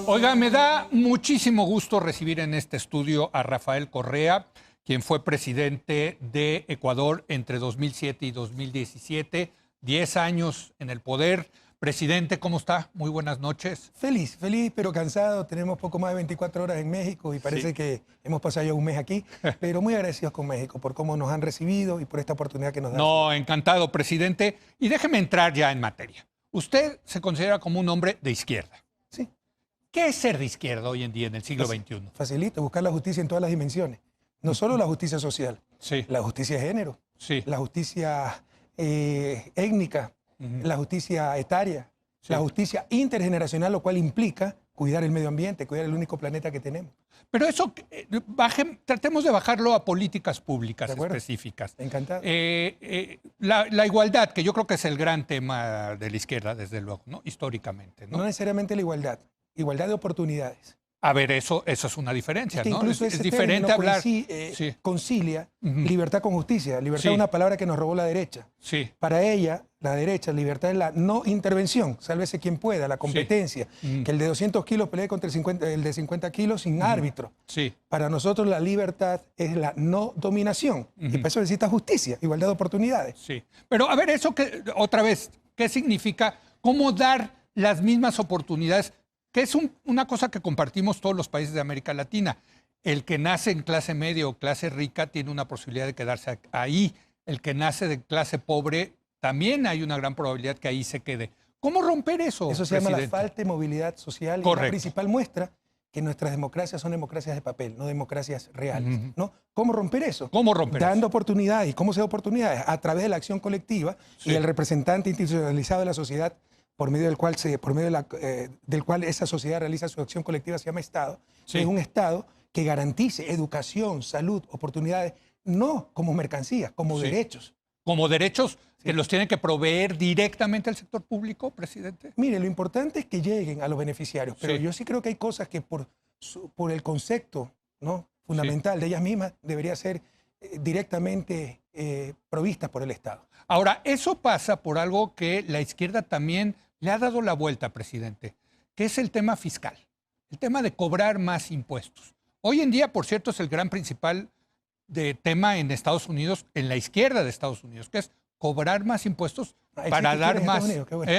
Oiga, me da muchísimo gusto recibir en este estudio a Rafael Correa, quien fue presidente de Ecuador entre 2007 y 2017, 10 años en el poder. Presidente, ¿cómo está? Muy buenas noches. Feliz, pero cansado. Tenemos poco más de 24 horas en México y parece que hemos pasado ya un mes aquí, pero muy agradecidos con México por cómo nos han recibido y por esta oportunidad que nos dan. No, encantado, presidente. Y déjeme entrar ya en materia. Usted se considera como un hombre de izquierda. Sí. ¿Qué es ser de izquierda hoy en día en el siglo XXI? Facilito, buscar la justicia en todas las dimensiones. No solo la justicia social, Sí. la justicia de género, Sí. la justicia étnica, la justicia etaria, Sí. la justicia intergeneracional, lo cual implica cuidar el medio ambiente, cuidar el único planeta que tenemos. Pero eso, tratemos de bajarlo a políticas públicas ¿De acuerdo? específicas. Encantado. La igualdad, que yo creo que es el gran tema de la izquierda, desde luego, ¿no? Históricamente, ¿no? No necesariamente la igualdad, igualdad de oportunidades. A ver, eso es una diferencia, Es que ¿no? incluso Es ese diferente término hablar. sí. Concilia libertad con justicia. Libertad Sí. es una palabra que nos robó la derecha. Sí. Para ella, la derecha, libertad es la no intervención, sálvese quien pueda, la competencia. Que el de 200 kilos pelee contra el de 50 kilos sin árbitro. Sí. Para nosotros la libertad es la no dominación. Y para eso necesita justicia, igualdad de oportunidades. Sí. Pero a ver, eso que, otra vez, ¿qué significa? ¿Cómo dar las mismas oportunidades? Que es una cosa que compartimos todos los países de América Latina. El que nace en clase media o clase rica tiene una posibilidad de quedarse ahí. El que nace de clase pobre, también hay una gran probabilidad que ahí se quede. ¿Cómo romper eso, Eso se llama la presidente? falta de movilidad social. Y Correcto. la principal muestra que nuestras democracias son democracias de papel, no democracias reales. ¿No? ¿Cómo romper eso? ¿Cómo romper Dando eso? oportunidades. ¿Y cómo se da oportunidades? A través de la acción colectiva Sí. y el representante institucionalizado de la sociedad por medio del cual, del cual esa sociedad realiza su acción colectiva se llama Estado. Sí. Es un Estado que garantice educación, salud, oportunidades, no como mercancías, como Sí. derechos. Como derechos que los tiene que proveer directamente el sector público, presidente. Mire, lo importante es que lleguen a los beneficiarios, pero Sí. yo sí creo que hay cosas que por el concepto, ¿no?, fundamental de ellas mismas debería ser directamente provistas por el Estado. Ahora, eso pasa por algo que la izquierda también le ha dado la vuelta, presidente, que es el tema fiscal, el tema de cobrar más impuestos. Hoy en día, por cierto, es el gran principal tema en Estados Unidos, en la izquierda de Estados Unidos, que es cobrar más impuestos para dar más. Qué bueno.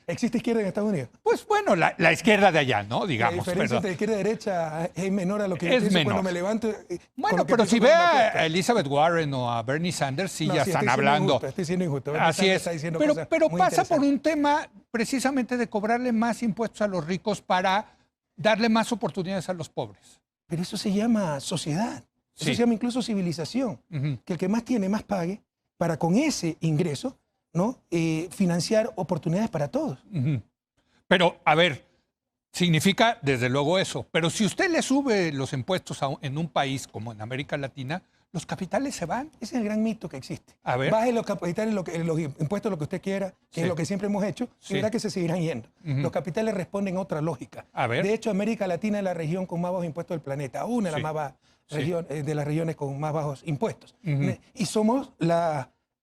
¿Existe izquierda en Estados Unidos? Pues bueno, la izquierda de allá, ¿no? Digamos. La diferencia Pero entre izquierda y derecha es menor a lo que Es yo pienso menor. cuando me levanto. bueno, pero si ve a Elizabeth Warren o a Bernie Sanders, sí, ya están hablando. Estoy siendo injusto. Bernie Así Sanders es. está diciendo Pero cosas muy pasa por interesantes. un tema precisamente de cobrarle más impuestos a los ricos para darle más oportunidades a los pobres. Pero eso se llama sociedad. Eso Sí. se llama incluso civilización. Que el que más tiene, más pague para con ese ingreso, ¿no?, financiar oportunidades para todos. Pero, a ver, significa desde luego eso. Pero si usted le sube los impuestos en un país como en América Latina, los capitales se van. Ese es el gran mito que existe. A ver. Baje los capitales, los impuestos, lo que usted quiera, que Sí. es lo que siempre hemos hecho, Sí. y verá que se seguirán yendo. Los capitales responden a otra lógica. A ver. De hecho, América Latina es la región con más bajos impuestos del planeta, una de Sí. las más bajas Sí. de las regiones con más bajos impuestos. Y somos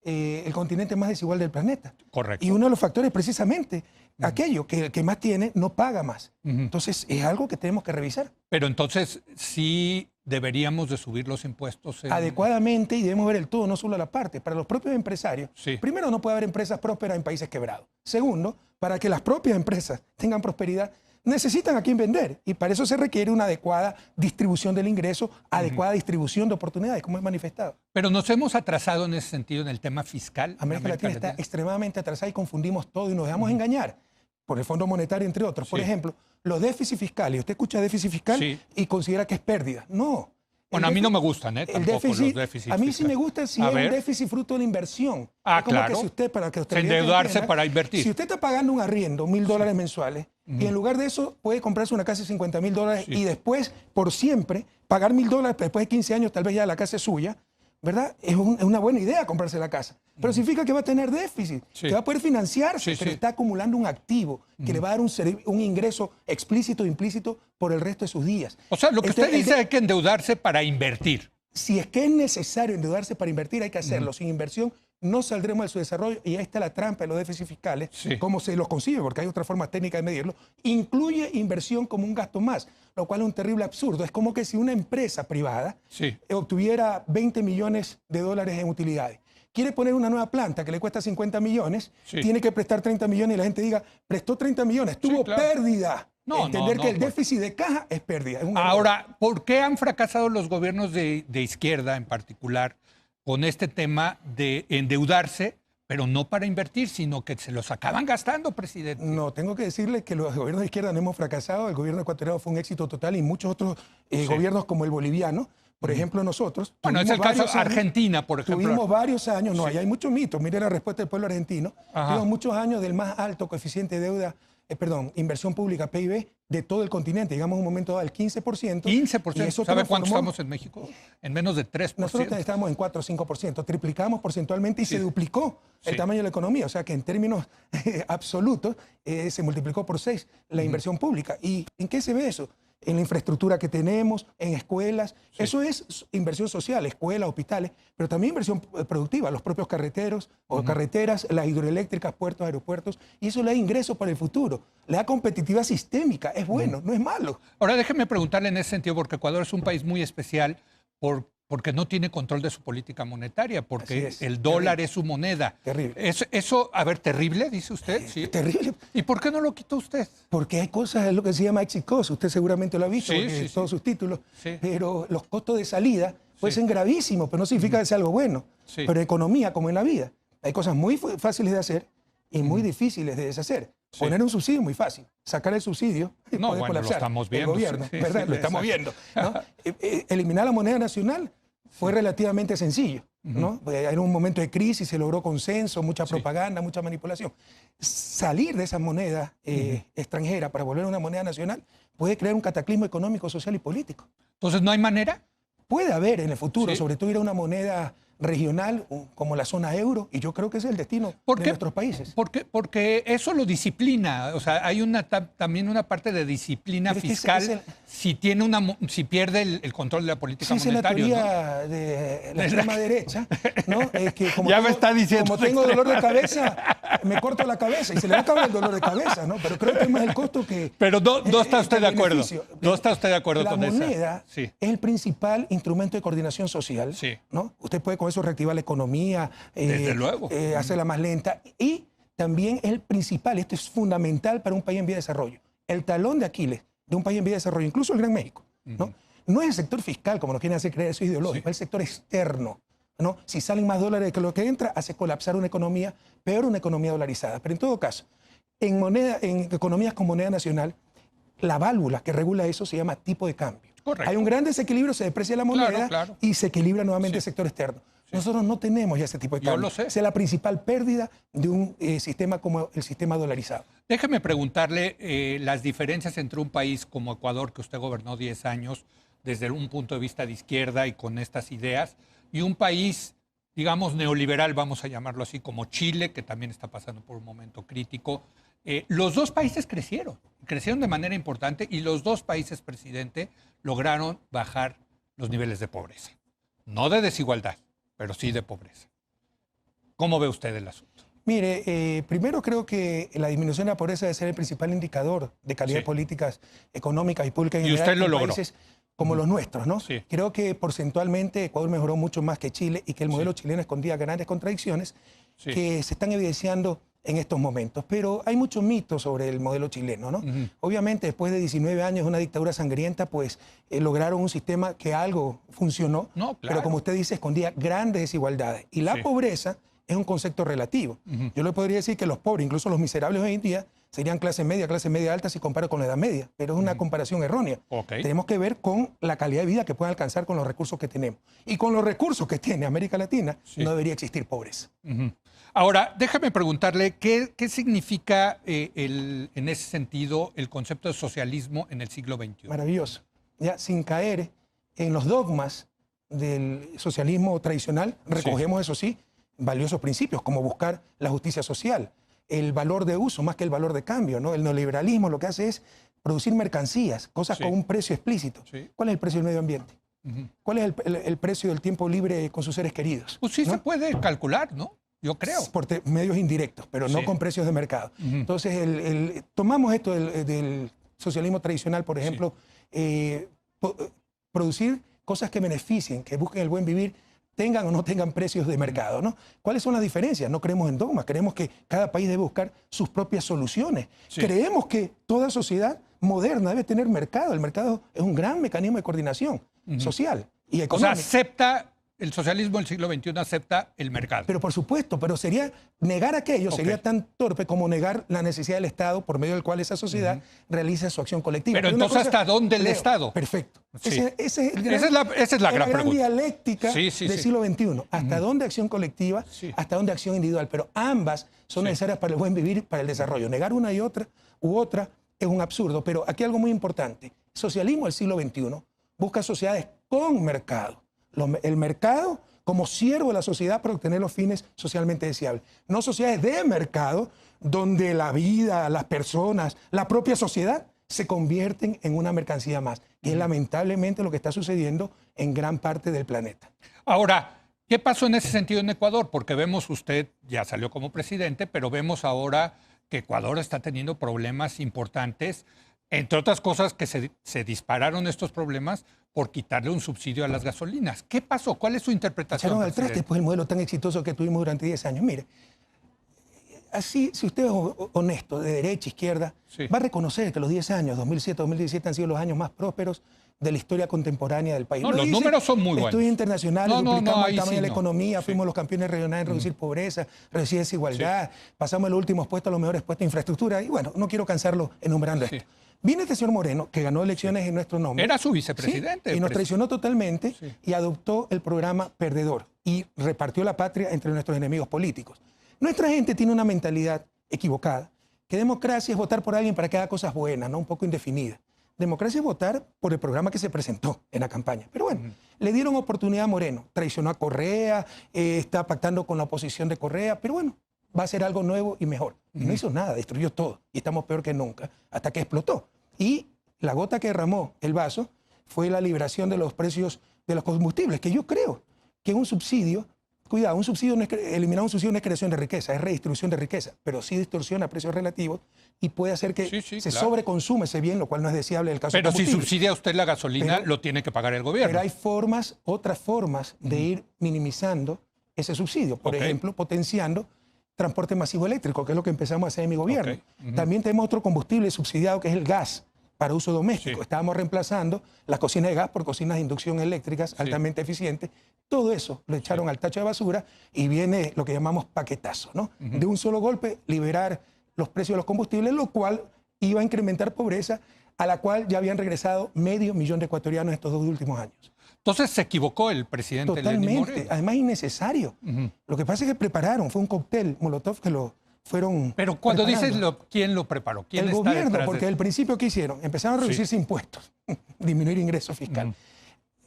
el continente más desigual del planeta. Correcto. Y uno de los factores es precisamente aquello, que el que más tiene no paga más. Entonces, es algo que tenemos que revisar Pero entonces sí deberíamos de subir los impuestos. adecuadamente y debemos ver el todo, no solo la parte. Para los propios empresarios, Sí. primero, no puede haber empresas prósperas en países quebrados. Segundo, para que las propias empresas tengan prosperidad, necesitan a quién vender. Y para eso se requiere una adecuada distribución del ingreso, adecuada distribución de oportunidades, como es manifestado. Pero nos hemos atrasado en ese sentido en el tema fiscal. América Latina está extremadamente atrasada y confundimos todo y nos dejamos engañar por el Fondo Monetario, entre otros. Por Sí. ejemplo, los déficits fiscales. Usted escucha déficit fiscal Sí. y considera que es pérdida. No. Bueno, a mí no me gustan, El tampoco déficit, los déficits a mí sí fiscales. me gusta si A es ver. un déficit fruto de la inversión. Ah, Es como claro. que si usted, para que usted Endeudarse entienda, para invertir. Si usted está pagando un arriendo, $1,000 mensuales, y en lugar de eso puede comprarse una casa de $50,000 Sí. y después, por siempre, pagar $1,000, pero después de 15 años tal vez ya la casa es suya, ¿verdad? Es una buena idea comprarse la casa. Pero significa que va a tener déficit, Sí. que va a poder financiarse, Sí, pero sí. está acumulando un activo que le va a dar un ingreso explícito o implícito por el resto de sus días. O sea, lo que usted El de- dice hay que endeudarse para invertir. Si es que es necesario endeudarse para invertir, hay que hacerlo. Sin inversión no saldremos del subdesarrollo, y ahí está la trampa de los déficits fiscales, Sí. cómo se los consigue, porque hay otras formas técnicas de medirlo, incluye inversión como un gasto más, lo cual es un terrible absurdo. Es como que si una empresa privada Sí. obtuviera 20 millones de dólares en utilidades, quiere poner una nueva planta que le cuesta 50 millones, Sí. tiene que prestar 30 millones y la gente diga, prestó 30 millones, tuvo claro. pérdida. No, Entender no, que el pues. déficit de caja es pérdida. Es un error. Ahora, ¿por qué han fracasado los gobiernos de izquierda en particular con este tema de endeudarse, pero no para invertir, sino que se los acaban gastando, presidente? No, tengo que decirle que los gobiernos de izquierda no hemos fracasado. El gobierno ecuatoriano fue un éxito total y muchos otros gobiernos como el boliviano, por ejemplo, nosotros. Bueno, es el tuvimos caso varios años- Argentina, por ejemplo. Tuvimos varios años, no, ahí hay muchos mitos. Mire la respuesta del pueblo argentino. Ajá. Tuvimos muchos años del más alto coeficiente de deuda, inversión pública, PIB, de todo el continente. Llegamos a un momento al 15%. 15%. y eso ¿Sabe cuánto transformó- estamos en México? En menos de 3%. Nosotros estábamos en 4 o 5%, triplicamos porcentualmente y Sí. se duplicó el Sí. tamaño de la economía. O sea que en términos absolutos se multiplicó por 6 la inversión pública. ¿Y en qué se ve eso? En la infraestructura que tenemos, en escuelas. Eso es inversión social, escuelas, hospitales, pero también inversión productiva, los propios carreteros o carreteras, las hidroeléctricas, puertos, aeropuertos. Y eso le da ingresos para el futuro, le da competitividad sistémica. Es bueno, no es malo. Ahora déjeme preguntarle en ese sentido, porque Ecuador es un país muy especial porque no tiene control de su política monetaria, porque Así es. el dólar es su moneda. Terrible. Eso, a ver, terrible, dice usted. Sí. Terrible. ¿Y por qué no lo quitó usted? Porque hay cosas, es lo que se llama exit cost, usted seguramente lo ha visto, Sí, porque sí, sí. todos sus títulos, Sí. pero los costos de salida pueden Sí. ser gravísimos, pero no significa que sea algo bueno. Sí. Pero en economía, como en la vida, hay cosas muy fáciles de hacer y muy difíciles de deshacer. Sí. Poner un subsidio es muy fácil, sacar el subsidio No, puede bueno, lo colapsar estamos el viendo, gobierno, sí, ¿verdad? sí, Lo estamos exacto. viendo, ¿no? Eliminar la moneda nacional fue relativamente sencillo, ¿no? Era un momento de crisis, se logró consenso, mucha propaganda, mucha manipulación. Salir de esa moneda extranjera para volver a una moneda nacional puede crear un cataclismo económico, social y político. Entonces, ¿no hay manera? Puede haber en el futuro, Sí. sobre todo ir a una moneda regional como la zona euro, y yo creo que ese es el destino ¿Por de qué? nuestros países. Porque eso lo disciplina. O sea, hay también una parte de disciplina Pero es que fiscal es el- si pierde el control de la política Sí, esa es la monetaria. ¿no? teoría de la extrema derecha, ¿no? Es que Ya me está diciendo como la tengo dolor de extrema cabeza, me corto la cabeza y se le va a acabar el dolor de cabeza, ¿no? Pero creo que es más el costo que... Pero no está usted de el acuerdo. beneficio. No está usted de acuerdo La con esa. moneda Sí. es el principal instrumento de coordinación social, Sí. ¿no? Usted puede con eso reactivar la economía, Desde luego. hacerla más lenta, y también es el principal, esto es fundamental para un país en vía de desarrollo. El talón de Aquiles de un país en vía de desarrollo, incluso el Gran México, ¿no? No es el sector fiscal, como nos quieren hacer creer, eso es ideológico, es el sector externo, ¿no? Si salen más dólares que lo que entra, hace colapsar una economía, peor una economía dolarizada. Pero en todo caso, en economías con moneda nacional, la válvula que regula eso se llama tipo de cambio. Correcto. Hay un gran desequilibrio, se deprecia la moneda Claro. y se equilibra nuevamente Sí. el sector externo. Nosotros no tenemos ya ese tipo de Yo cambio. lo sé. Esa es la principal pérdida de un sistema como el sistema dolarizado. Déjeme preguntarle las diferencias entre un país como Ecuador, que usted gobernó 10 años, desde un punto de vista de izquierda y con estas ideas, y un país, digamos, neoliberal, vamos a llamarlo así, como Chile, que también está pasando por un momento crítico. Los dos países crecieron de manera importante y los dos países, presidente, lograron bajar los niveles de pobreza. No de desigualdad, pero sí de pobreza. ¿Cómo ve usted el asunto? Mire, primero creo que la disminución de la pobreza debe ser el principal indicador de calidad Sí. de políticas económicas y públicas en Y general usted lo en logró. países como los nuestros, ¿no? Sí. Creo que porcentualmente Ecuador mejoró mucho más que Chile y que el modelo chileno escondía grandes contradicciones Sí. que se están evidenciando en estos momentos. Pero hay muchos mitos sobre el modelo chileno, ¿no? Obviamente, después de 19 años de una dictadura sangrienta, pues lograron un sistema que algo funcionó, No, claro. pero como usted dice, escondía grandes desigualdades. Y la Sí. pobreza es un concepto relativo. Yo le podría decir que los pobres, incluso los miserables hoy en día, serían clase media alta si comparo con la edad media, pero es una comparación errónea. Ok. Tenemos que ver con la calidad de vida que pueden alcanzar con los recursos que tenemos. Y con los recursos que tiene América Latina, no debería existir pobreza. Ahora, déjame preguntarle qué significa en ese sentido el concepto de socialismo en el siglo XXI. Maravilloso. Ya sin caer en los dogmas del socialismo tradicional, recogemos, eso sí, valiosos principios, como buscar la justicia social, el valor de uso más que el valor de cambio, ¿no? El neoliberalismo lo que hace es producir mercancías, cosas Sí. con un precio explícito. Sí. ¿Cuál es el precio del medio ambiente? ¿Cuál es el precio del tiempo libre con sus seres queridos? Pues sí ¿no? se puede calcular, ¿no? yo creo. Por medios indirectos, pero no con precios de mercado. Entonces, tomamos esto del socialismo tradicional, por ejemplo, producir cosas que beneficien, que busquen el buen vivir, tengan o no tengan precios de mercado, ¿no? ¿Cuáles son las diferencias? No creemos en dogmas, creemos que cada país debe buscar sus propias soluciones. Creemos que toda sociedad moderna debe tener mercado. El mercado es un gran mecanismo de coordinación social y económica. O sea, acepta, el socialismo del siglo XXI acepta el mercado. Pero por supuesto, pero sería negar aquello, sería tan torpe como negar la necesidad del Estado por medio del cual esa sociedad realiza su acción colectiva. Pero entonces, ¿hasta dónde el Estado? Perfecto. Sí. Esa es la gran pregunta. Dialéctica del siglo XXI. ¿Hasta dónde acción colectiva? ¿Hasta dónde acción individual? Pero ambas son necesarias para el buen vivir y para el desarrollo. Negar una y otra u otra es un absurdo. Pero aquí algo muy importante. El socialismo del siglo XXI busca sociedades con mercado. El mercado como siervo de la sociedad para obtener los fines socialmente deseables. No sociedades de mercado donde la vida, las personas, la propia sociedad se convierten en una mercancía más, que es lamentablemente lo que está sucediendo en gran parte del planeta. Ahora, ¿qué pasó en ese sentido en Ecuador? Porque vemos, usted ya salió como presidente, pero vemos ahora que Ecuador está teniendo problemas importantes, entre otras cosas que se dispararon estos problemas por quitarle un subsidio a las gasolinas. ¿Qué pasó? ¿Cuál es su interpretación? Echaron al traste después el modelo tan exitoso que tuvimos durante 10 años. Mire, así, si usted es honesto, de derecha, izquierda, va a reconocer que los 10 años, 2007, 2017, han sido los años más prósperos de la historia contemporánea del país. No, los números son muy buenos. Estudios internacionales, duplicamos el tamaño de la economía, Sí. fuimos los campeones regionales en reducir pobreza, reducir desigualdad, pasamos los últimos puestos a los mejores puestos de infraestructura, y bueno, no quiero cansarlo enumerando esto. Viene este señor Moreno, que ganó elecciones en nuestro nombre. Era su vicepresidente. Y nos traicionó totalmente y adoptó el programa perdedor y repartió la patria entre nuestros enemigos políticos. Nuestra gente tiene una mentalidad equivocada, que democracia es votar por alguien para que haga cosas buenas, no un poco indefinida. Democracia es votar por el programa que se presentó en la campaña. Pero bueno, le dieron oportunidad a Moreno, traicionó a Correa, está pactando con la oposición de Correa, pero bueno, va a hacer algo nuevo y mejor. Y no hizo nada, destruyó todo. Y estamos peor que nunca, hasta que explotó. Y la gota que derramó el vaso fue la liberación de los precios de los combustibles, que yo creo que un subsidio, cuidado, eliminar un subsidio no es creación de riqueza, es redistribución de riqueza, pero sí distorsiona precios relativos y puede hacer que se sobreconsume ese bien, lo cual no es deseable en el caso de Pero si subsidia usted la gasolina, lo tiene que pagar el gobierno. Pero hay otras formas de ir minimizando ese subsidio. Por ejemplo, potenciando transporte masivo eléctrico, que es lo que empezamos a hacer en mi gobierno. También tenemos otro combustible subsidiado que es el gas para uso doméstico. Estábamos reemplazando las cocinas de gas por cocinas de inducción eléctricas altamente eficientes. Todo eso lo echaron al tacho de basura y viene lo que llamamos paquetazo, ¿no? De un solo golpe liberar los precios de los combustibles, lo cual iba a incrementar pobreza, a la cual ya habían regresado 500.000 de ecuatorianos estos 2 últimos años. Entonces se equivocó el presidente Lenín Moreno. Totalmente, además innecesario. Lo que pasa es que prepararon, fue un cóctel Molotov que lo fueron Pero cuando preparando. dices ¿quién lo preparó? ¿Quién El está gobierno, detrás porque de al principio ¿qué hicieron? Empezaron a reducirse impuestos, disminuir ingresos fiscales.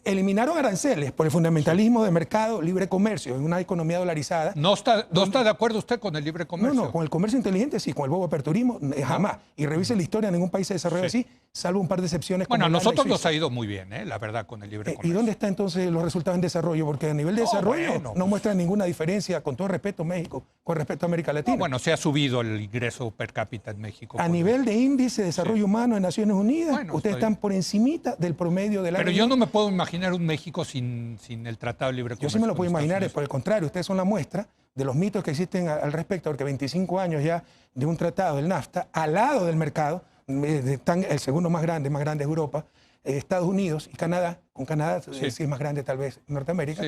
Eliminaron aranceles por el fundamentalismo de mercado, libre comercio, en una economía dolarizada. ¿No está de acuerdo usted con el libre comercio? No, con el comercio inteligente sí, con el bobo aperturismo jamás. Y revise la historia, ningún país se desarrolla así, salvo un par de excepciones. Bueno, a como nosotros Holanda y nos Suiza. ha ido muy bien, la verdad, con el libre comercio. ¿Y dónde están entonces los resultados en desarrollo? Porque a nivel de desarrollo no muestran ninguna diferencia, con todo respeto, México, con respecto a América Latina. No, bueno, se ha subido el ingreso per cápita en México. A nivel de índice de desarrollo humano en Naciones Unidas, Bueno, ustedes están por encimita del promedio de la Pero región. yo no me puedo imaginar un México sin el Tratado de Libre Yo Comercio. sí me lo puedo con Estados imaginar, Unidos. por el contrario, ustedes son la muestra de los mitos que existen al respecto, porque 25 años ya de un tratado del NAFTA, al lado del mercado, están el segundo más grande de Europa, Estados Unidos y Canadá, con Canadá sí es más grande tal vez Norteamérica,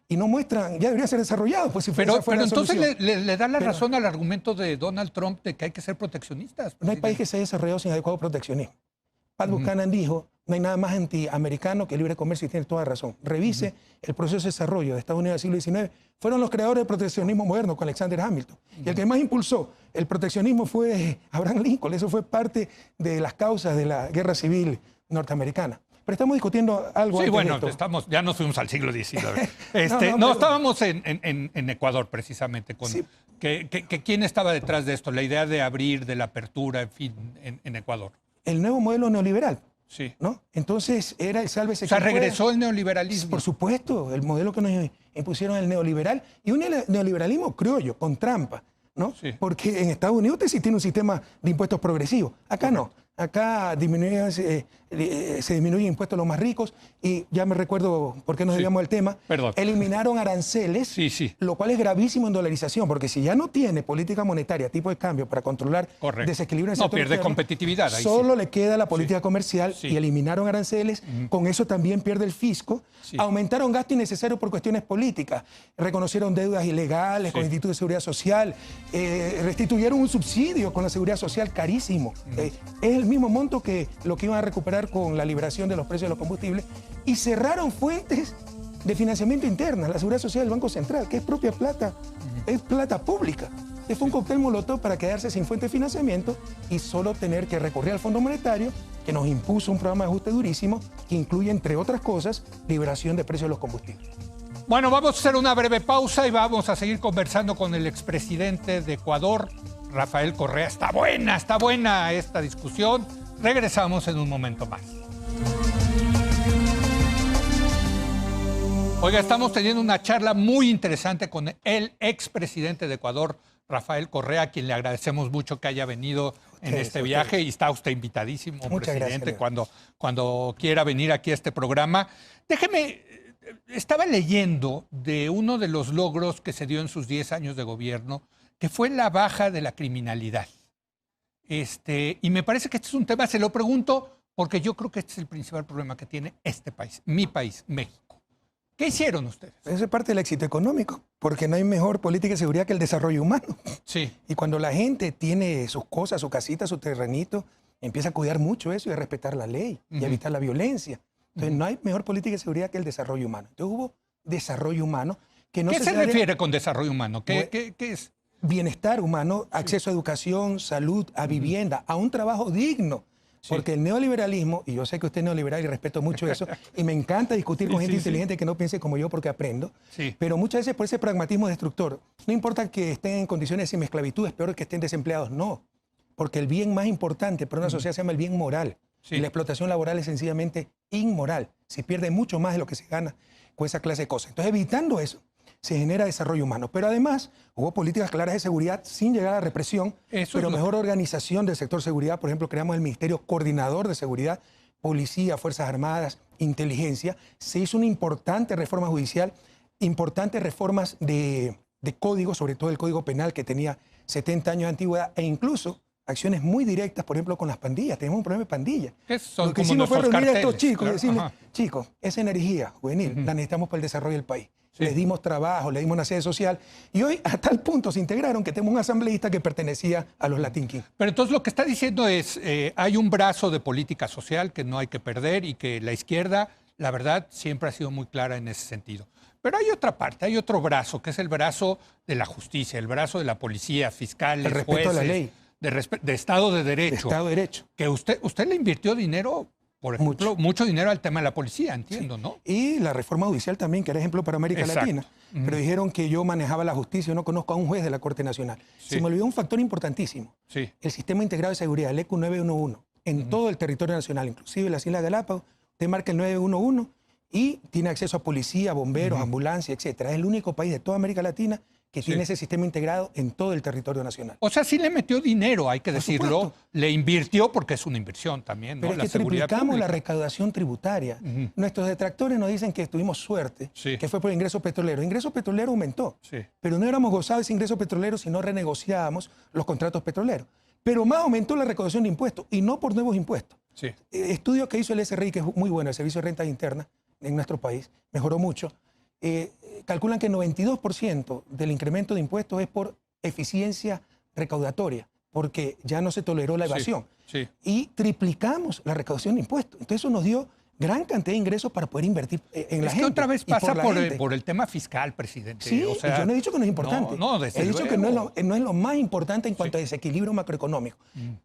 y no muestran, ya debería ser desarrollado, pues si Pero esa fuera la entonces solución. le da la razón al argumento de Donald Trump de que hay que ser proteccionistas. No hay país que se haya desarrollado sin adecuado proteccionismo. Pat Buchanan dijo, no hay nada más antiamericano que el libre comercio y tiene toda razón. Revise el proceso de desarrollo de Estados Unidos del siglo XIX. Fueron los creadores del proteccionismo moderno con Alexander Hamilton. Y el que más impulsó el proteccionismo fue Abraham Lincoln. Eso fue parte de las causas de la guerra civil norteamericana. Pero estamos discutiendo algo Sí, antes bueno, de esto. ya nos fuimos al siglo XIX. pero- Estábamos en Ecuador precisamente. ¿Quién estaba detrás de esto? La idea de abrir, de la apertura, en fin, en Ecuador. El nuevo modelo neoliberal. Sí. ¿no? Entonces era el sálvese O sea, quien pueda. regresó el neoliberalismo. Por supuesto, el modelo que nos impusieron el neoliberal y un neoliberalismo criollo, con trampa, ¿no? Sí. Porque en Estados Unidos sí tiene un sistema de impuestos progresivos. Acá no. Acá se disminuyen impuestos a los más ricos y ya me recuerdo por qué nos desviamos del tema. Perdón. Eliminaron aranceles, Sí. lo cual es gravísimo en dolarización, porque si ya no tiene política monetaria, tipo de cambio para controlar Correcto. desequilibrio en el No, sector pierde externo, competitividad. Ahí solo sí. le queda la política comercial Sí. y eliminaron aranceles. Con eso también pierde el fisco. Sí. Aumentaron gasto innecesario por cuestiones políticas. Reconocieron deudas ilegales con el Instituto de Seguridad Social. Restituyeron un subsidio con la Seguridad Social carísimo. Es el mismo monto que lo que iban a recuperar con la liberación de los precios de los combustibles. Y cerraron fuentes de financiamiento interna, la Seguridad Social del Banco Central, que es propia plata, es plata pública. Fue un cóctel molotov para quedarse sin fuente de financiamiento y solo tener que recurrir al Fondo Monetario, que nos impuso un programa de ajuste durísimo que incluye, entre otras cosas, liberación de precios de los combustibles. Bueno, vamos a hacer una breve pausa y vamos a seguir conversando con el expresidente de Ecuador, Rafael Correa. Está buena esta discusión. Regresamos en un momento más. Oiga, estamos teniendo una charla muy interesante con el expresidente de Ecuador, Rafael Correa, a quien le agradecemos mucho que haya venido en este viaje y está usted invitadísimo, Muchas presidente, gracias, cuando quiera venir aquí a este programa. Déjeme, estaba leyendo de uno de los logros que se dio en sus 10 años de gobierno, que fue la baja de la criminalidad. Y me parece que este es un tema, se lo pregunto, porque yo creo que este es el principal problema que tiene este país, mi país, México. ¿Qué hicieron ustedes? Eso es parte del éxito económico, porque no hay mejor política de seguridad que el desarrollo humano. Sí. Y cuando la gente tiene sus cosas, su casita, su terrenito, empieza a cuidar mucho eso y a respetar la ley y a evitar la violencia. Entonces no hay mejor política de seguridad que el desarrollo humano. Entonces hubo desarrollo humano que no ¿Qué se refiere con desarrollo humano? ¿Qué es? Bienestar humano, acceso a educación, salud, a vivienda, a un trabajo digno. Porque el neoliberalismo, y yo sé que usted es neoliberal y respeto mucho eso, y me encanta discutir con gente inteligente que no piense como yo porque aprendo, pero muchas veces por ese pragmatismo destructor, no importa que estén en condiciones de semiesclavitud, es peor que estén desempleados, no. Porque el bien más importante para una sociedad se llama el bien moral. Y la explotación laboral es sencillamente inmoral. Se pierde mucho más de lo que se gana con esa clase de cosas. Entonces, evitando eso, se genera desarrollo humano. Pero además, hubo políticas claras de seguridad sin llegar a la represión, pero mejor organización del sector seguridad. Por ejemplo, creamos el Ministerio Coordinador de Seguridad, Policía, Fuerzas Armadas, Inteligencia. Se hizo una importante reforma judicial, importantes reformas de código, sobre todo el Código Penal, que tenía 70 años de antigüedad, e incluso acciones muy directas, por ejemplo, con las pandillas. Tenemos un problema de pandillas. Son Lo que como hicimos fue nuestros reunir a carteles, estos chicos y decirles, Ajá. chicos, esa energía juvenil la necesitamos para el desarrollo del país. Les dimos trabajo, les dimos una sede social y hoy a tal punto se integraron que tenemos un asambleísta que pertenecía a los Latin Kings. Pero entonces lo que está diciendo es, hay un brazo de política social que no hay que perder y que la izquierda, la verdad, siempre ha sido muy clara en ese sentido. Pero hay otra parte, hay otro brazo, que es el brazo de la justicia, el brazo de la policía, fiscales, El respeto jueces, a la ley. de Estado de Derecho. Estado de Derecho. Que usted le invirtió dinero, por ejemplo, mucho dinero al tema de la policía, entiendo, ¿no? Y la reforma judicial también, que era ejemplo para América Latina. Pero dijeron que yo manejaba la justicia, yo no conozco a un juez de la Corte Nacional. Se me olvidó un factor importantísimo. El Sistema Integrado de Seguridad, el ECU 911, en todo el territorio nacional, inclusive las Islas Galápagos. Usted marca el 911 y tiene acceso a policía, bomberos, ambulancia, etc. Es el único país de toda América Latina que tiene ese sistema integrado en todo el territorio nacional. O sea, sí le metió dinero, hay que Por decirlo. supuesto. Le invirtió porque es una inversión también, ¿no? Pero es que triplicamos la recaudación tributaria. Nuestros detractores nos dicen que tuvimos suerte, que fue por el ingreso petrolero. El ingreso petrolero aumentó, pero no éramos gozados de ese ingreso petrolero si no renegociábamos los contratos petroleros. Pero más aumentó la recaudación de impuestos y no por nuevos impuestos. Estudio que hizo el SRI, que es muy bueno, el Servicio de Rentas Internas en nuestro país, mejoró mucho. Calculan que el 92% del incremento de impuestos es por eficiencia recaudatoria, porque ya no se toleró la evasión. Y triplicamos la recaudación de impuestos. Entonces eso nos dio gran cantidad de ingresos para poder invertir en la Es gente. que otra vez y pasa la por gente. El tema fiscal, presidente. Sí, o sea, yo no he dicho que no es importante. desde he dicho luego. que no es lo más importante en cuanto a desequilibrio macroeconómico.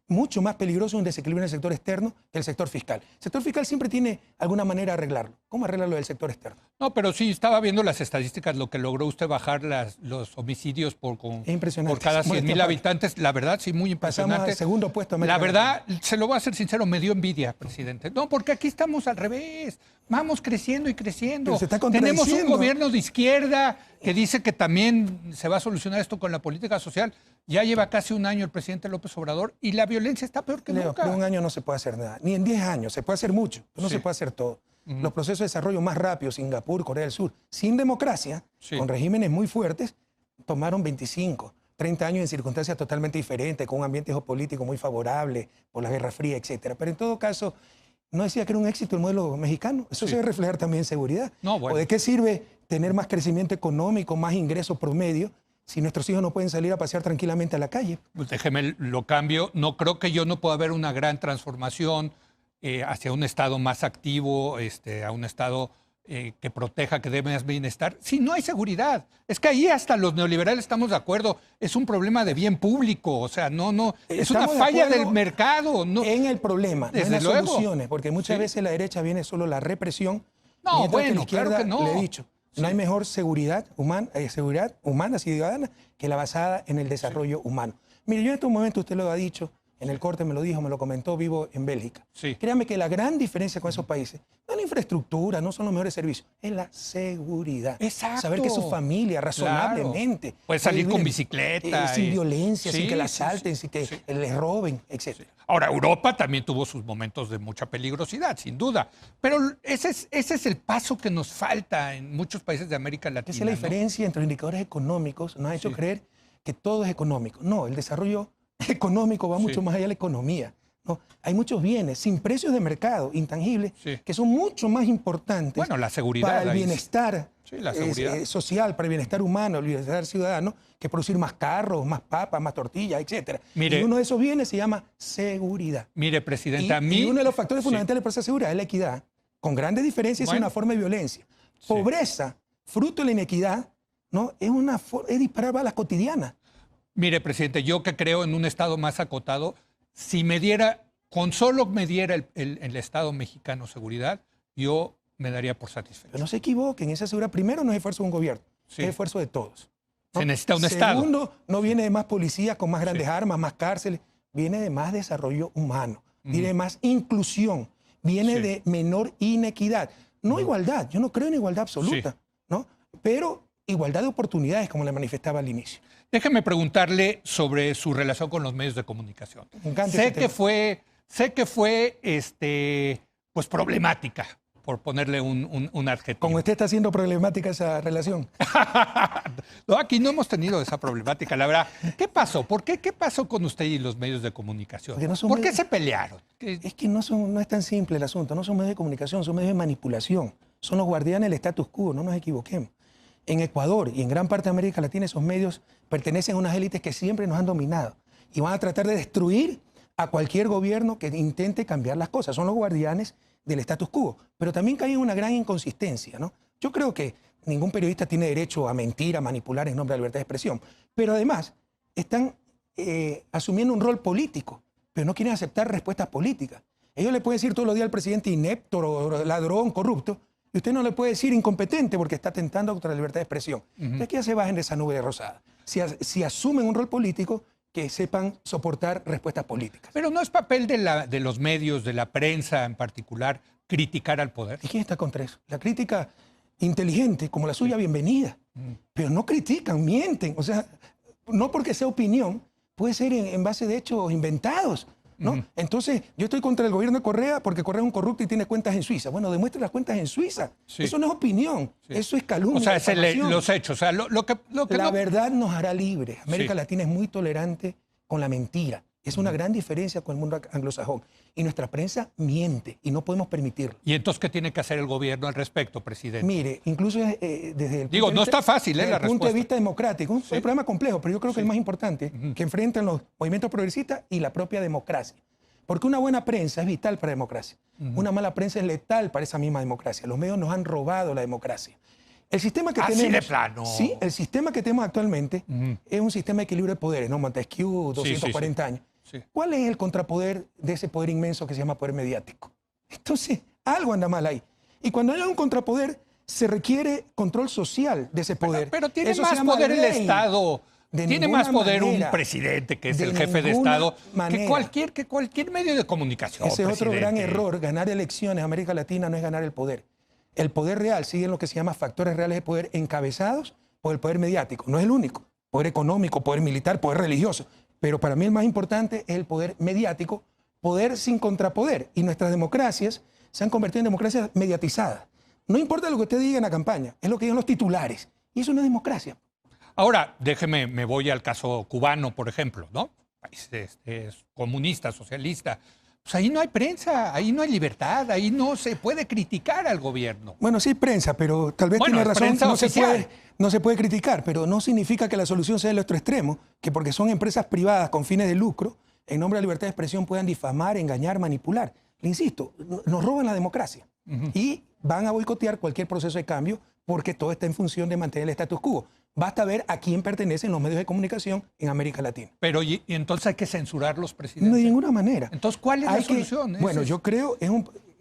Mucho más peligroso un desequilibrio en el sector externo que el sector fiscal. El sector fiscal siempre tiene alguna manera de arreglarlo. ¿Cómo arreglarlo del sector externo? No, pero sí, estaba viendo las estadísticas, lo que logró usted bajar los homicidios por Impresionante. cada 100,000 Modestia habitantes. La verdad, sí, muy impresionante. Pasamos al segundo puesto. La verdad, se lo voy a ser sincero, me dio envidia, presidente. No, porque aquí estamos al revés. Vamos creciendo y creciendo. Pero se está Tenemos un contradiciendo. gobierno de izquierda que dice que también se va a solucionar esto con la política social. Ya lleva casi un año el presidente López Obrador y la violencia está peor que Leo, nunca. pero en un año no se puede hacer nada. Ni en 10 años. Se puede hacer mucho, pero no se puede hacer todo. Los procesos de desarrollo más rápidos, Singapur, Corea del Sur, sin democracia, con regímenes muy fuertes, tomaron 25, 30 años en circunstancias totalmente diferentes, con un ambiente geopolítico muy favorable, por la Guerra Fría, etc. Pero en todo caso, no decía que era un éxito el modelo mexicano. Eso se debe reflejar también en seguridad. No, bueno. ¿O de qué sirve tener más crecimiento económico, más ingresos promedio, si nuestros hijos no pueden salir a pasear tranquilamente a la calle? Pues déjeme, lo cambio. No creo que yo no pueda ver una gran transformación hacia un Estado más activo, a un Estado que proteja, que dé más bienestar, si no hay seguridad. Es que ahí hasta los neoliberales estamos de acuerdo. Es un problema de bien público. O sea, es una Estamos de falla acuerdo del mercado. No. En el problema, no en Desde las luego. soluciones, porque muchas veces la derecha viene solo la represión. No, mientras que bueno, la izquierda, claro que no. le he dicho, no hay mejor seguridad humana ciudadana que la basada en el desarrollo humano. Mire, yo en estos momentos, usted lo ha dicho, en el corte me lo dijo, me lo comentó, vivo en Bélgica. Sí. Créame que la gran diferencia con esos países no es la infraestructura, no son los mejores servicios, es la seguridad. Exacto. Saber que su familia razonablemente Claro. Puede salir con vivir bicicleta. sin violencia, sin que la Sí, asalten, sin que les roben, etc. Ahora, Europa también tuvo sus momentos de mucha peligrosidad, sin duda. Pero ese es el paso que nos falta en muchos países de América Latina. Esa es la ¿no? diferencia entre los indicadores económicos. Nos ha hecho creer que todo es económico. No, el desarrollo económico va mucho más allá de la economía. ¿no? Hay muchos bienes sin precios de mercado, intangibles, que son mucho más importantes Bueno, la seguridad, para el ahí. bienestar Sí, la seguridad. social, para el bienestar humano, el bienestar ciudadano, que producir más carros, más papas, más tortillas, etc. Mire, y uno de esos bienes se llama seguridad. Mire, presidente, a Y mí... uno de los factores fundamentales para esa seguridad es la equidad. Con grandes diferencias es una forma de violencia. Pobreza, fruto de la inequidad, ¿no? es disparar balas cotidianas. Mire, presidente, yo que creo en un Estado más acotado, si me diera, con solo me diera el Estado mexicano seguridad, yo me daría por satisfecho. Pero no se equivoquen, esa seguridad primero no es esfuerzo de un gobierno, es esfuerzo de todos. ¿no? Se necesita un Estado. Segundo, no viene de más policías con más grandes armas, más cárceles, viene de más desarrollo humano, viene de más inclusión, viene de menor inequidad. No igualdad, yo no creo en igualdad absoluta, ¿no? Pero igualdad de oportunidades, como le manifestaba al inicio. Déjeme preguntarle sobre su relación con los medios de comunicación. Me encanta Sé ese que fue pues problemática, por ponerle un adjetivo. Como usted está haciendo problemática esa relación. No, aquí no hemos tenido esa problemática, la verdad. ¿Qué pasó? ¿Qué pasó con usted y los medios de comunicación? ¿Por qué se pelearon? Es que no es tan simple el asunto. No son medios de comunicación, son medios de manipulación. Son los guardianes del status quo, no nos equivoquemos. En Ecuador y en gran parte de América Latina esos medios pertenecen a unas élites que siempre nos han dominado y van a tratar de destruir a cualquier gobierno que intente cambiar las cosas. Son los guardianes del status quo, pero también caen en una gran inconsistencia, ¿no? Yo creo que ningún periodista tiene derecho a mentir, a manipular en nombre de la libertad de expresión, pero además están asumiendo un rol político, pero no quieren aceptar respuestas políticas. Ellos le pueden decir todos los días al presidente inepto, ladrón, corrupto, y usted no le puede decir incompetente porque está atentando contra la libertad de expresión. Entonces, que ya se bajen de esa nube rosada. Si asumen un rol político, que sepan soportar respuestas políticas. Pero no es papel de los medios, de la prensa en particular, criticar al poder. ¿Y quién está contra eso? La crítica inteligente, como la suya, bienvenida. Pero no critican, mienten. O sea, no porque sea opinión, puede ser en base de hechos inventados. ¿no? Entonces, yo estoy contra el gobierno de Correa porque Correa es un corrupto y tiene cuentas en Suiza. Bueno, demuestre las cuentas en Suiza. Eso no es opinión, eso es calumnia. O sea, los hechos. O sea, lo que la verdad nos hará libres. América Latina es muy tolerante con la mentira. Es una gran diferencia con el mundo anglosajón. Y nuestra prensa miente y no podemos permitirlo. ¿Y entonces qué tiene que hacer el gobierno al respecto, presidente? Mire, incluso desde el Digo, no está fácil, desde la el punto respuesta. de vista democrático, es un problema complejo, pero yo creo que el más importante, que enfrentan los movimientos progresistas y la propia democracia. Porque una buena prensa es vital para la democracia. Una mala prensa es letal para esa misma democracia. Los medios nos han robado la democracia. El sistema que Así tenemos, de plano. Sí, el sistema que tenemos actualmente es un sistema de equilibrio de poderes, ¿no? Montesquieu, 240 años. Sí. ¿Cuál es el contrapoder de ese poder inmenso que se llama poder mediático? Entonces, algo anda mal ahí. Y cuando haya un contrapoder, se requiere control social de ese poder. Pero tiene Eso se más llama poder el ley. Estado. De Tiene ninguna más poder manera. un presidente, que es De el jefe de ninguna Estado, manera. que cualquier medio de comunicación. Ese es otro presidente. gran error. Ganar elecciones en América Latina no es ganar el poder. El poder real sigue en lo que se llama factores reales de poder encabezados por el poder mediático. No es el único. Poder económico, poder militar, poder religioso. Pero para mí el más importante es el poder mediático, poder sin contrapoder. Y nuestras democracias se han convertido en democracias mediatizadas. No importa lo que usted diga en la campaña, es lo que digan los titulares. Y eso no es democracia. Ahora, déjeme, me voy al caso cubano, por ejemplo, ¿no? País comunista, socialista. Pues ahí no hay prensa, ahí no hay libertad, ahí no se puede criticar al gobierno. Bueno, sí hay prensa, pero tal vez Bueno, tiene es razón, prensa oficial. no se puede criticar, pero no significa que la solución sea el otro extremo, que porque son empresas privadas con fines de lucro, en nombre de la libertad de expresión puedan difamar, engañar, manipular. Le insisto, nos roban la democracia y van a boicotear cualquier proceso de cambio porque todo está en función de mantener el status quo. Basta ver a quién pertenecen los medios de comunicación en América Latina. Pero y entonces hay que censurar los presidentes. No, de ninguna manera. Entonces, ¿cuál es la solución? Bueno, yo creo,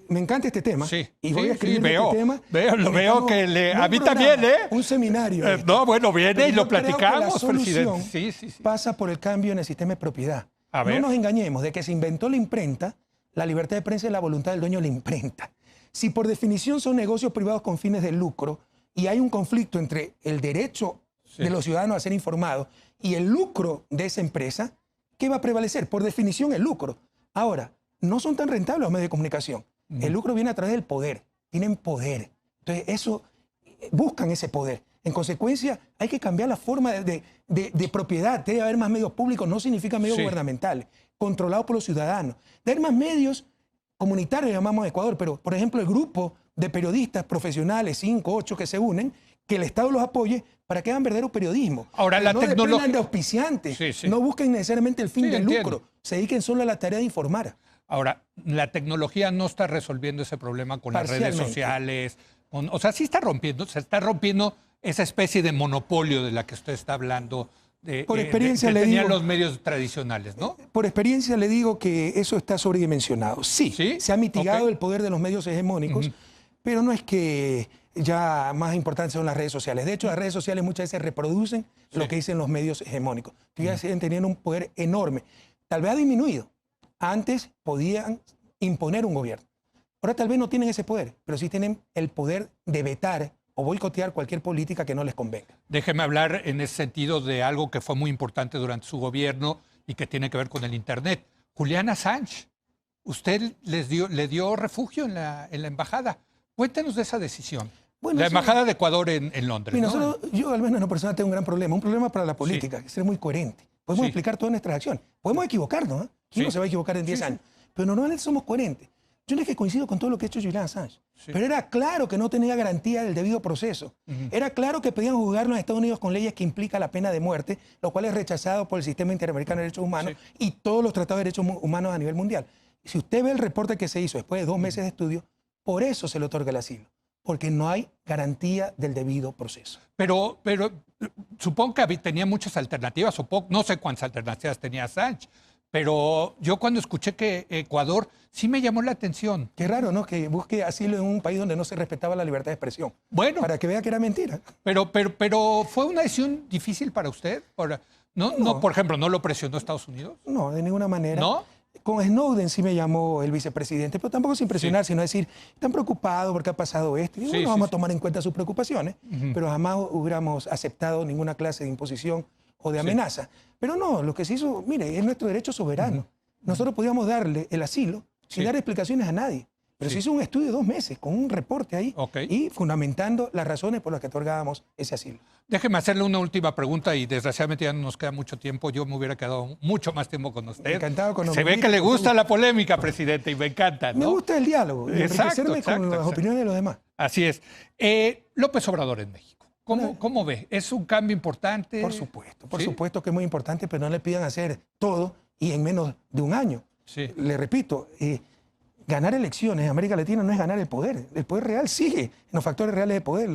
me encanta este tema. Sí, y voy a escribir veo, este tema. Veo que a mí también, ¿eh? Un seminario. No, bueno, viene Pero y lo yo creo que platicamos, la solución presidente. Sí. pasa por el cambio en el sistema de propiedad. A ver. No nos engañemos, de que se inventó la imprenta, la libertad de prensa es la voluntad del dueño de la imprenta. Si por definición son negocios privados con fines de lucro y hay un conflicto entre el derecho de los ciudadanos a ser informados y el lucro de esa empresa, ¿qué va a prevalecer? Por definición el lucro. Ahora, no son tan rentables los medios de comunicación. El lucro viene a través del poder. Tienen poder. Entonces, buscan ese poder. En consecuencia, hay que cambiar la forma de propiedad. Debe haber más medios públicos, no significa medios gubernamentales, controlados por los ciudadanos. Debe haber más medios comunitarios, llamamos a Ecuador, pero, por ejemplo, el grupo de periodistas profesionales, 5, 8, que se unen, que el Estado los apoye para que hagan verdadero periodismo. Ahora, la no tecnología dependan de auspiciantes, Sí. no busquen necesariamente el fin del entiendo. lucro, se dediquen solo a la tarea de informar. Ahora, la tecnología no está resolviendo ese problema con las redes Parcialmente. sociales. O sea, sí está rompiendo, se está rompiendo esa especie de monopolio de la que usted está hablando. Por experiencia que le tenían digo- los medios tradicionales, ¿no? Por experiencia le digo que eso está sobredimensionado. Sí, ¿Sí? se ha mitigado Ok. el poder de los medios hegemónicos, pero no es que ya más importantes son las redes sociales. De hecho, las redes sociales muchas veces reproducen lo que dicen los medios hegemónicos, que ya siguen teniendo un poder enorme. Tal vez ha disminuido. Antes podían imponer un gobierno. Ahora tal vez no tienen ese poder, pero sí tienen el poder de vetar o boicotear cualquier política que no les convenga. Déjeme hablar en ese sentido de algo que fue muy importante durante su gobierno y que tiene que ver con el Internet. Julian Assange, usted le dio refugio en la embajada. Cuéntenos de esa decisión. Bueno, La eso- embajada de Ecuador en Londres, Mira, ¿no? yo al menos en lo personal tengo un problema para la política, que es ser muy coherente. Podemos Sí. explicar todas nuestras acciones. Podemos equivocarnos, ¿eh? ¿Quién Sí. no se va a equivocar en 10 Sí, sí. años? Pero normalmente somos coherentes. Yo no es que coincido con todo lo que ha hecho Julian Assange, pero era claro que no tenía garantía del debido proceso. Era claro que pedían juzgarlo en Estados Unidos con leyes que implican la pena de muerte, lo cual es rechazado por el Sistema Interamericano de Derechos Humanos y todos los tratados de derechos humanos a nivel mundial. Si usted ve el reporte que se hizo después de 2 meses de estudio, por eso se le otorga el asilo, porque no hay garantía del debido proceso. Pero supongo que tenía muchas alternativas, no sé cuántas alternativas tenía Assange, pero yo cuando escuché que Ecuador sí me llamó la atención. Qué raro, ¿no? Que busque asilo en un país donde no se respetaba la libertad de expresión. Bueno, Para que vea que era mentira. pero ¿fue una decisión difícil para usted? No, por ejemplo, ¿no lo presionó Estados Unidos? No, de ninguna manera. ¿No? Con Snowden sí me llamó el vicepresidente, pero tampoco sin presionar, sino decir, están preocupados porque ha pasado esto. Y bueno, vamos a tomar en cuenta sus preocupaciones, pero jamás hubiéramos aceptado ninguna clase de imposición o de amenaza. Pero no, lo que se hizo, mire, es nuestro derecho soberano. Nosotros podíamos darle el asilo sin dar explicaciones a nadie. Pero se hizo un estudio de 2 meses, con un reporte ahí, y fundamentando las razones por las que otorgábamos ese asilo. Déjeme hacerle una última pregunta y desgraciadamente ya no nos queda mucho tiempo. Yo me hubiera quedado mucho más tiempo con usted. Encantado con Se ve que le gusta la polémica, presidente, y me encanta, ¿no? Me gusta el diálogo, y enriquecerme con las opiniones de los demás. Así es. López Obrador en México. ¿Cómo ve? ¿Es un cambio importante? Por supuesto que es muy importante, pero no le pidan hacer todo y en menos de un año. Sí. Le repito, ganar elecciones en América Latina no es ganar el poder. El poder real sigue en los factores reales de poder,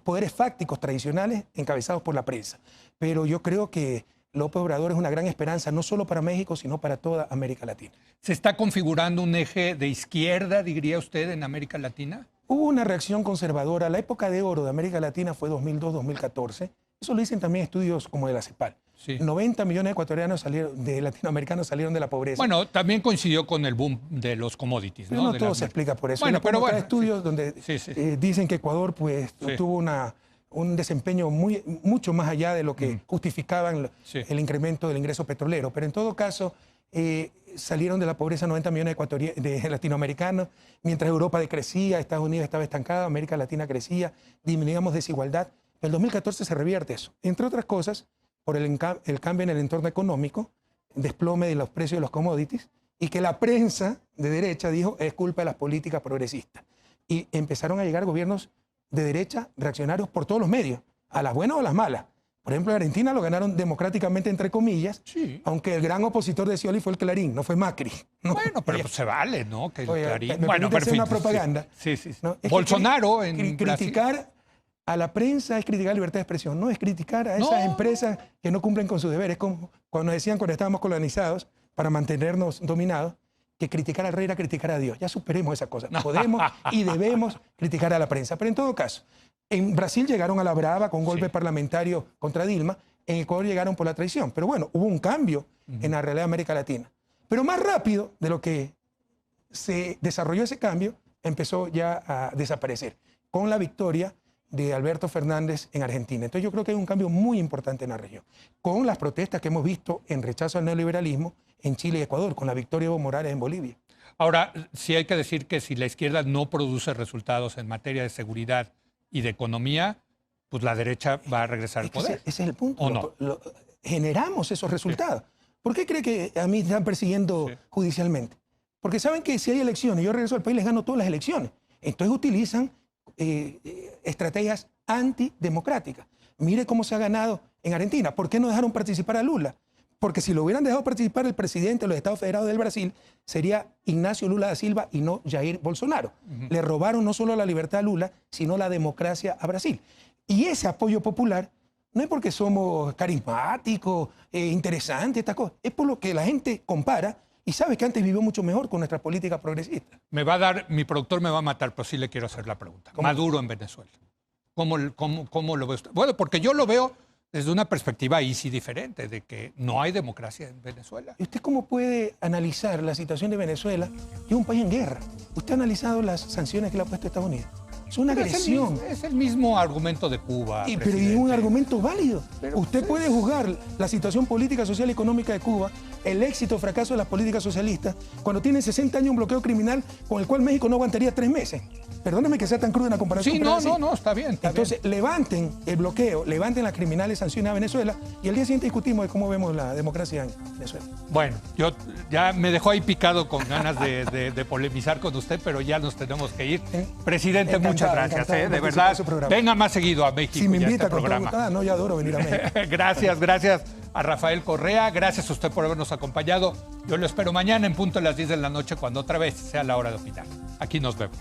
poderes fácticos tradicionales encabezados por la prensa. Pero yo creo que López Obrador es una gran esperanza, no solo para México, sino para toda América Latina. ¿Se está configurando un eje de izquierda, diría usted, en América Latina? Hubo una reacción conservadora. La época de oro de América Latina fue 2002-2014. Eso lo dicen también estudios como de la CEPAL. Sí. 90 millones de ecuatorianos de latinoamericanos salieron de la pobreza. Bueno, también coincidió con el boom de los commodities, pero ¿no? no todo se explica por eso. Bueno, pero bueno, estudios donde dicen que Ecuador pues, tuvo un desempeño mucho más allá de lo que justificaban el incremento del ingreso petrolero. Pero en todo caso, salieron de la pobreza 90 millones de latinoamericanos, mientras Europa decrecía, Estados Unidos estaba estancado, América Latina crecía, disminuíamos desigualdad. En el 2014 se revierte eso, entre otras cosas, por el cambio en el entorno económico, desplome de los precios de los commodities, y que la prensa de derecha dijo es culpa de las políticas progresistas. Y empezaron a llegar gobiernos de derecha reaccionarios por todos los medios, a las buenas o a las malas. Por ejemplo, en Argentina lo ganaron democráticamente, entre comillas, aunque el gran opositor de Scioli fue el Clarín, no fue Macri. ¿no? Bueno, pero pues se vale, ¿no? Que el Clarín... Bueno, pero hacer una propaganda. Sí. ¿no? Bolsonaro en criticar a la prensa es criticar la libertad de expresión, no es criticar a esas empresas que no cumplen con sus deberes. Como cuando nos decían cuando estábamos colonizados, para mantenernos dominados, que criticar al rey era criticar a Dios. Ya superemos esa cosa. Podemos y debemos criticar a la prensa. Pero en todo caso, en Brasil llegaron a la brava con un golpe parlamentario contra Dilma. En Ecuador llegaron por la traición. Pero bueno, hubo un cambio en la realidad de América Latina. Pero más rápido de lo que se desarrolló ese cambio, empezó ya a desaparecer con la victoria de Alberto Fernández en Argentina. Entonces yo creo que hay un cambio muy importante en la región. Con las protestas que hemos visto en rechazo al neoliberalismo en Chile y Ecuador, con la victoria de Evo Morales en Bolivia. Ahora, sí hay que decir que si la izquierda no produce resultados en materia de seguridad y de economía, pues la derecha va a regresar al poder. Ese es el punto. ¿O no? Generamos esos resultados. ¿Por qué cree que a mí me están persiguiendo judicialmente? Porque saben que si hay elecciones, yo regreso al país, les gano todas las elecciones. Entonces utilizan estrategias antidemocráticas. Mire cómo se ha ganado en Argentina. ¿Por qué no dejaron participar a Lula? Porque si lo hubieran dejado participar el presidente de los Estados Federados del Brasil, sería Ignacio Lula da Silva y no Jair Bolsonaro. Le robaron no solo la libertad a Lula, sino la democracia a Brasil. Y ese apoyo popular no es porque somos carismáticos, interesantes, estas cosas. Es por lo que la gente compara y sabe que antes vivió mucho mejor con nuestra política progresista. Mi productor me va a matar, pero sí le quiero hacer la pregunta. Maduro en Venezuela. ¿Cómo lo ve usted? Bueno, porque yo lo veo desde una perspectiva ahí sí diferente, de que no hay democracia en Venezuela. ¿Y usted cómo puede analizar la situación de Venezuela, que es un país en guerra? ¿Usted ha analizado las sanciones que le ha puesto Estados Unidos? Es una agresión. Es el mismo argumento de Cuba. Pero es un argumento válido. Usted puede juzgar la situación política, social y económica de Cuba, el éxito o fracaso de las políticas socialistas, cuando tiene 60 años un bloqueo criminal con el cual México no aguantaría 3 meses. Perdóneme que sea tan cruda una comparación. Sí, no, está bien. Entonces, levanten el bloqueo, levanten las criminales sanciones a Venezuela y el día siguiente discutimos de cómo vemos la democracia en Venezuela. Bueno, yo ya me dejó ahí picado con ganas de polemizar con usted, pero ya nos tenemos que ir. Presidente, muchas gracias. De verdad, venga más seguido a México. Si me invita con programa. No, yo adoro venir a México. Gracias a Rafael Correa. Gracias a usted por habernos acompañado. Yo lo espero mañana en punto a las 10 de la noche, cuando otra vez sea la hora de opinar. Aquí nos vemos.